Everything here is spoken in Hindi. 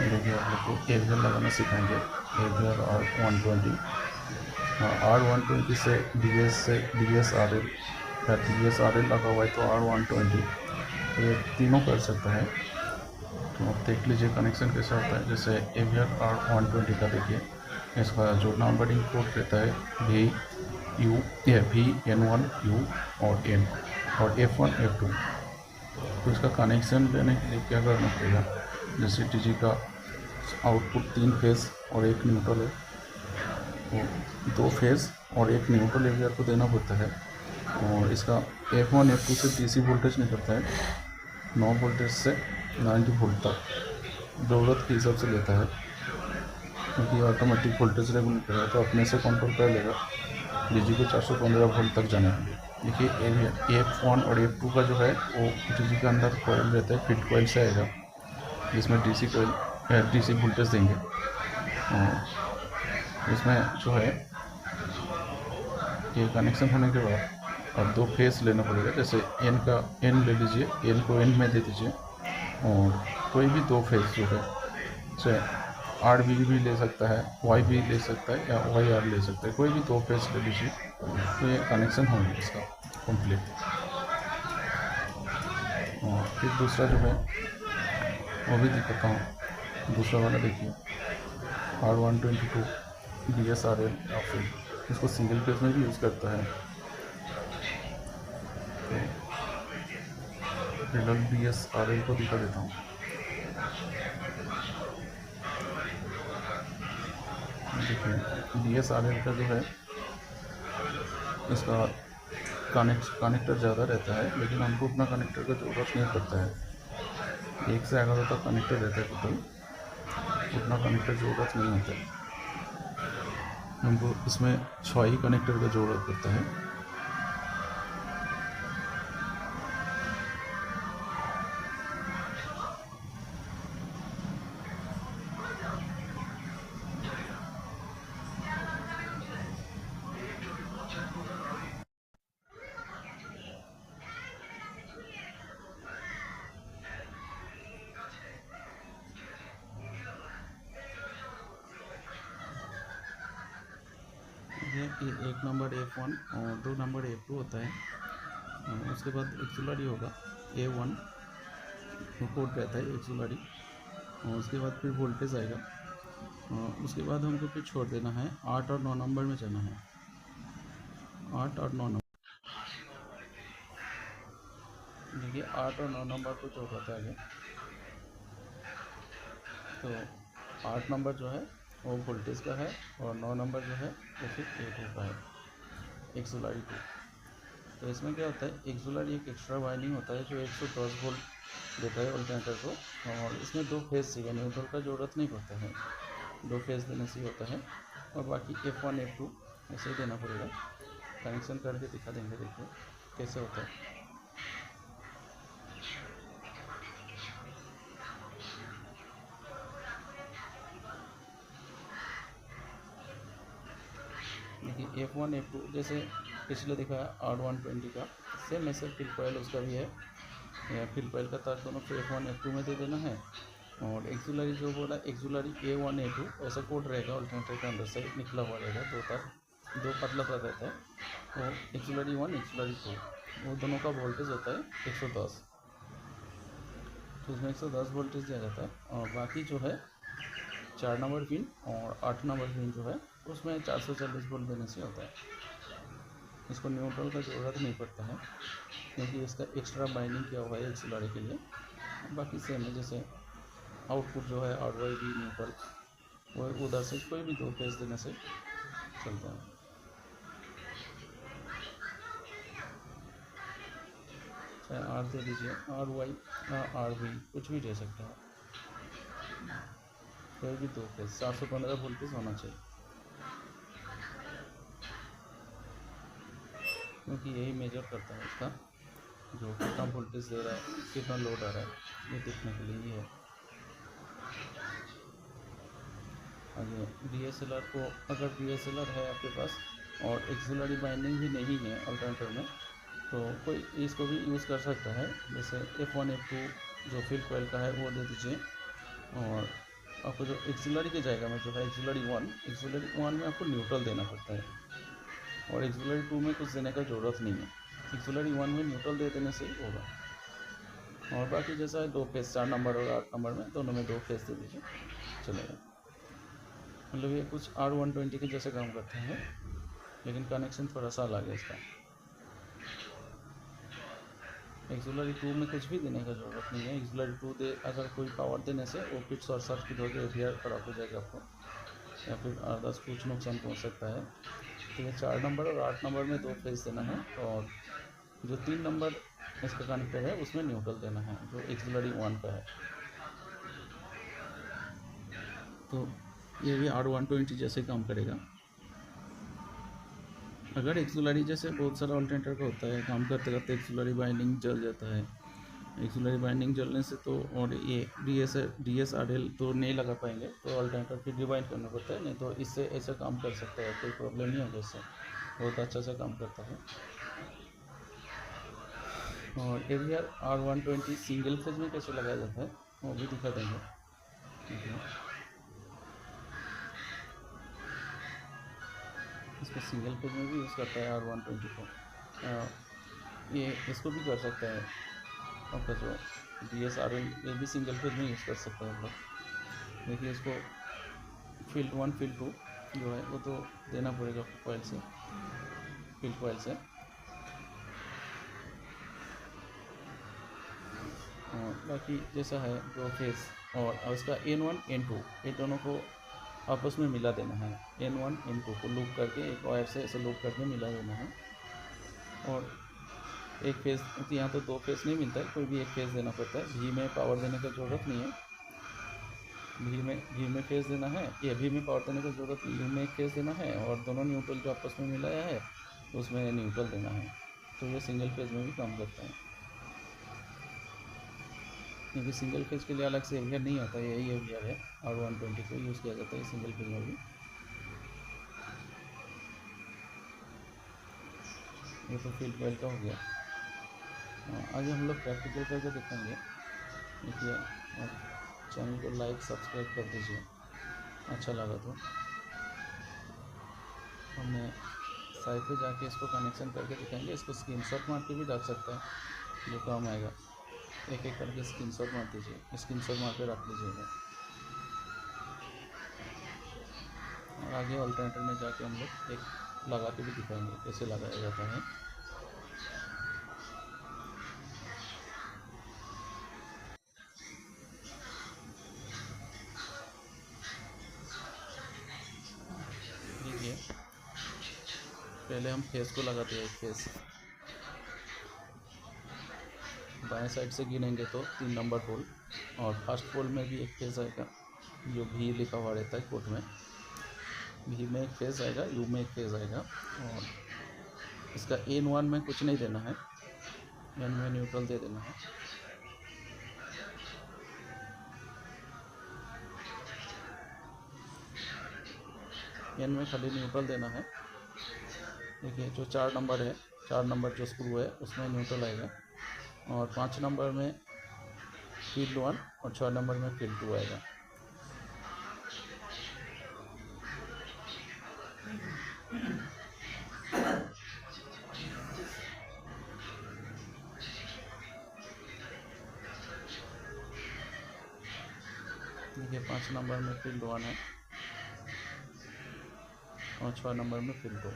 देखिए आप लोग को एवियर लगाना सिखाएंगे। एवियर R120, R120 से डी एस आर एल या डी एस आर एल लगा हुआ है तो R120, तो ये तीनों कर सकता है। तो आप देख लीजिए कनेक्शन कैसा होता है। जैसे एवियर R120 का देखिए, इसका जो नंबरिंग कोड रहता है VN1U और N और F1 F2। तो इसका कनेक्शन लेने के लिए क्या करना पड़ेगा, जैसे टीजी का आउटपुट 3 फेज़ और 1 न्यूट्रल है, तो 2 फेज़ और 1 न्यूट्रल एवियर को देना पड़ता है। और इसका F1 F2 से डीसी वोल्टेज निकलता है 9 वोल्टेज से 90 वोल्ट तक, ज़रूरत के हिसाब से लेता है, क्योंकि ऑटोमेटिक वोल्टेज रेगुलेटर करेगा तो अपने से कंट्रोल कर लेगा डीजी को 415 वोल्ट तक जाने के लिए। देखिए F1 और F2 का जो है वो डीजी के अंदर कोयल रहता है, फील्ड कोयल से आएगा, जिसमें डीसी वोल्टेज देंगे। और इसमें जो है ये कनेक्शन होने के बाद अब 2 फेस लेना पड़ेगा। जैसे एन ले लीजिए, एन को एन में दे दीजिए, और कोई भी 2 फेस जो है, जैसे आर भी ले सकता है, वाई भी ले सकता है, या वाई आर ले सकता है, कोई भी 2 फेस ले लीजिए, तो ये कनेक्शन होगा इसका कंप्लीट। और फिर दूसरा जो है वो भी दिखाता हूँ। दूसरा वाला देखिए R122 DSRL, या फिर इसको सिंगल फेस में भी यूज़ करता है। तो DSRL को दिखा देता हूँ। देखिए DSRL का जो है इसका कनेक्टर ज़्यादा रहता है, लेकिन हमको उतना कनेक्टर का ज़रूरत नहीं पड़ता है। 1 से 11 तक कनेक्टर रहता है टोटल, उतना कनेक्टर ज़रूरत नहीं होता है। हमको इसमें 6 ही कनेक्टर का ज़रूरत पड़ता है। ये 1 नंबर F1 और 2 नंबर F2 होता है। उसके बाद एक्सुलरी होगा A1 कोड रहता है एक्सुलरी, और उसके बाद फिर वोल्टेज आएगा। उसके बाद हमको फिर छोड़ देना है, 8 और 9 नंबर में जाना है। 8 और 9 नंबर, देखिए 8 और 9 नंबर को छोड़ रहा था आगे। तो 8 नंबर जो है वो वोल्टेज का है, और 9 नंबर जो है वो फिर A2 का है, एक्सुलरी 2। तो इसमें क्या होता है, एक्सुलरी एक एक्स्ट्रा वाइंडिंग होता है जो 110 वोल्ट देता है अल्टरनेटर को, और इसमें 2 फेज चाहिए, न्यूट्रल का ज़रूरत नहीं पड़ता है, 2 फेज देने से होता है। और बाकी F1 F2 ऐसे ही देना पड़ेगा। कनेक्शन करके दिखा देंगे, देखिए कैसे होता है। देखिए F1 F2 जैसे पिछले दिखाया R120 का, सेम ऐसे फिल कॉइल उसका भी है, या फिल कॉइल का तार दोनों को F1 F2 में दे देना है। और एक्सुलरी जो बोला, एक्सुलरी A1 A2 ऐसा कोड रहेगा, अल्टरनेटर के अंदर से निकला हुआ रहेगा, 2 तार, 2 पतला तार रहता है। तो एक्सुलरी 1 एक्सुलरी 2, वो दोनों का वोल्टेज होता है 110, तो उसमें 110 वोल्टेज दिया जाता है। और बाकी जो है 4 नंबर पिन और 8 नंबर पिन जो है उसमें 440 वोल्ट देने से होता है। इसको न्यूट्रल का ज़रूरत नहीं पड़ता है, क्योंकि इसका एक्स्ट्रा बाइंडिंग किया हुआ है एक्सुलरी के लिए। बाकी सेम है, जैसे आउटपुट जो है आर वाई बी न्यूट्रल, वो उधर से कोई भी 2 फेज देने से चलता है। चाहे आर दे दीजिए, आर वाई आर वी कुछ भी दे सकते हैं, कोई भी 2 फेज 415 वोल्टेज होना चाहिए, क्योंकि यही मेजर करता है इसका जो कितना वोल्टेज दे रहा है, कितना लोड आ रहा है, ये देखने के लिए ही है। आगे DSLR को, अगर DSLR है आपके पास और एक्सिलरी बाइंडिंग भी नहीं है अल्टरनेटर में, तो कोई इसको भी यूज़ कर सकता है। जैसे F1 F2 जो फील्ड कॉइल का है वो दे दीजिए, और आपको जो एक्सिलरी की जाएगा में जो है एक्सिलरी वन में आपको न्यूट्रल देना पड़ता है और एक्सिलरी टू में कुछ देने का ज़रूरत नहीं है। एक्सिलरी वन में न्यूट्रल दे देने से ही होगा। और बाकी जैसा है 2 फेस 4 नंबर और 8 नंबर में दोनों में 2 फेस दे दीजिए, चलेगा। मतलब ये कुछ R120 के जैसे काम करते हैं, लेकिन कनेक्शन थोड़ा सा अलग है इसका। एक्सिलरी टू में कुछ भी देने का ज़रूरत नहीं है। एक्सिलरी टू दे अगर कोई पावर देने से वो फिर शॉर्ट सर्किट हो गया, एपीआर खराब हो जाएगा आपको, या फिर अदर्स कुछ नुकसान पहुँच सकता है। तो ये 4 नंबर और 8 नंबर में 2 फेस देना है और जो 3 नंबर इसका कनेक्टर है उसमें न्यूट्रल देना है जो एक्सिलरी वन का है। तो ये भी R120 जैसे काम करेगा। अगर एक्सिलरी जैसे बहुत सारा अल्टरनेटर का होता है, काम करते करते एक्सिलरी बाइंडिंग जल जाता है, एक्सिलरी बाइंडिंग जलने से तो और ये DSRL तो नहीं लगा पाएंगे, तो अल्टरनेटर फिर रिवाइंड करना पड़ता है। नहीं तो इससे ऐसा काम कर सकता है, कोई प्रॉब्लम नहीं होगा इससे, बहुत अच्छा से काम करता है। और AVR R120 सिंगल फेज में कैसे लगाया जाता है वो भी दिखा देंगे। इसको सिंगल पेज में भी यूज़ करता है R120 को। ये इसको भी कर सकता है आपका जो DSRL, ये भी सिंगल पेज में यूज़ कर सकता है आप लोग। देखिए इसको फील्ड 1 फील्ड 2 जो है वो तो देना पड़ेगा कॉइल से, फील्ड कॉइल से। और बाकी जैसा है 2 फेज और उसका N1 N2 ये दोनों को आपस में मिला देना है। N1 N2 को लूप करके एक वायर से ऐसे लूप करके मिला देना है। और एक फेज, यहाँ तो 2 फेज नहीं मिलता है, कोई भी एक फेज देना पड़ता है। भी में पावर देने की ज़रूरत नहीं है, भी में फेज देना है, ये भी में पावर देने की ज़रूरत नहीं, भी में एक फेज देना है और दोनों न्यूट्रल जो आपस में मिलाया है उसमें न्यूट्रल देना है। तो ये सिंगल फेज में भी काम करता है, क्योंकि सिंगल फेज के लिए अलग से एवियर नहीं आता, यही एवियर है R120 को यूज़ किया जाता है सिंगल फेज में भी। ये तो फील्ड कॉइल का हो गया। आगे हम लोग प्रैक्टिकल करके देखेंगे। देखिए चैनल को लाइक सब्सक्राइब कर दीजिए, अच्छा लगा तो। हमने साइड पे जाके इसको कनेक्शन करके दिखाएंगे। इसको स्क्रीनशॉट मार के भी डाल सकता है, जो काम आएगा। एक एक करके स्क्रीनशॉट मार दीजिए, स्क्रीनशॉट मार के रख लीजिएगा। और आगे अल्टरनेटर में जाके हम लोग एक लगा के भी दिखाएंगे कैसे लगाया जाता है। देखिए पहले हम फेस को लगाते हैं। फेस बाएं साइड से गिनेंगे तो 3 नंबर पोल, और फर्स्ट पोल में भी एक फेस आएगा जो भी लिखा हुआ रहता है कोड में। भी में एक फेस आएगा, यू में एक फेस आएगा। और इसका N1 में कुछ नहीं देना है, N में न्यूट्रल दे देना है। N में खाली न्यूट्रल देना है। देखिए जो 4 नंबर है, 4 नंबर जो स्क्रू है उसमें न्यूट्रल आएगा, और 5 नंबर में फील्ड 1 और 6 नंबर में फील्ड 2 आएगा। देखिए 5 नंबर में फील्ड 1 है और 6 नंबर में फील्ड 2।